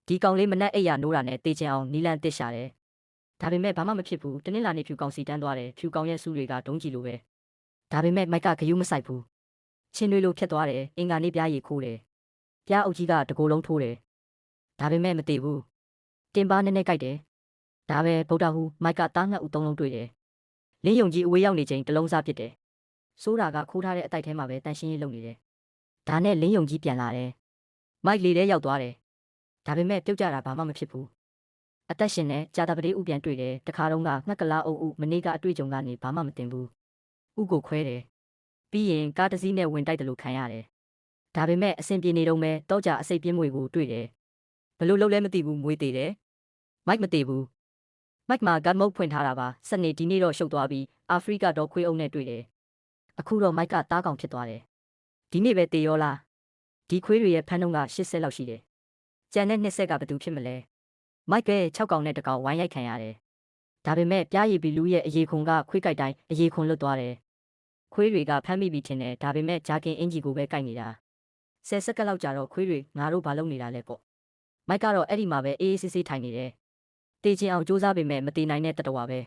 ဒီကောင်လေးမနက်အိပ်ရနိုးတာနဲ့တေချင်အောင်နီလန်တစ်ရှာတယ်ဒါပေမဲ့ဘာမှမဖြစ်ဘူးတနင်္လာနေ့ဖြူကောင်စီတန်းသွားတယ်ဖြူကောင်ရဲ့စုတွေကဒုံးကြီးလိုပဲဒါပေမဲ့မိုက်ကဂယုမဆိုင်ဘူးချင်းတွေလိုဖြတ်သွားတယ်အင်္ဂါနေ့ပြားရီခိုးတယ်ပြားအုပ်ကြီးကတကိုယ်လုံးထိုးတယ်ဒါပေမဲ့မတည်ဘူးတင်ပါနဲ့ကြိုက်တယ်ဒါပဲဗုဒ္ဓဟူမိုက်ကတားငှက်ဦးသုံးလုံးတွေ့တယ်လင်းယုံကြီးအဝေးရောက်နေချိန်တလုံးစားဖြစ်တယ်ဆိုးတာကခိုးထားတဲ့အတိုက်ထဲမှာပဲတန်ရှင်းရေးလုပ်နေတယ်ဒါနဲ့လင်းယုံကြီးပြန်လာတယ်မိုက်လေထဲရောက်သွားတယ်ဒါပေမဲ့ပြုတ်ကြတာဘာမှမဖြစ်ဘူးအသက်ရှင်နဲ့ကြာတာပတိဥပြန်တွေ့တယ်တခါတော့ကငှက်ကလားအုပ်မနေ့ကအတွေ့အကြုံကနေဘာမှမတင်ဘူးဥကိုခွဲတယ်ပြီးရင်ကားတစ်စီးနဲ့ဝင်တိုက်တယ်လို့ခံရတယ်ဒါပေမဲ့အဆင်ပြေနေတော့မဲတော့ကြအစိတ်ပြင်းမွေကိုတွေ့တယ်ဘလို့လုံးလဲမသိဘူးမွေသေးတယ်မိုက်မသေးဘူးမိုက်မှာဂတ်မုတ်ဖွင့်ထားတာပါစနေဒီနေ့တော့ရှုပ်သွားပြီးအာဖရိကတော့ခွေးအုပ်နဲ့တွေ့တယ်အခုတော့မိုက်ကတားကောင်ဖြစ်သွားတယ်ဒီနေ့ပဲတေရောလားဒီခွေးတွေရဲ့ဖမ်းနှုန်းက80လောက်ရှိတယ်ကြံတဲ့20ကဘယ်သူဖြစ်မလဲမိုက်က6ကောင်နဲ့တကောင်ဝိုင်းရိုက်ခံရတယ်ဒါပေမဲ့ပြားရည်ဘီလူးရဲ့အရေခွန်ကခွေးကြိုက်တိုင်းအရေခွန်လွတ်သွားတယ်ခွေးတွေကဖမ်းမိပြီထင်တယ်ဒါပေမဲ့ဂျာကင်အင်ဂျီကိုပဲကြိုက်နေတာ10စက္ကန့်လောက်ကြာတော့ခွေးတွေငါတို့ဘာလုပ်နေတာလဲပေါ့မိုက်ကတော့အဲ့ဒီမှာပဲအေးအေးဆေးဆေးထိုင်နေတယ်တေချင်အောင်စူးစမ်းပေမဲ့မတေနိုင်တဲ့တတဝါပဲ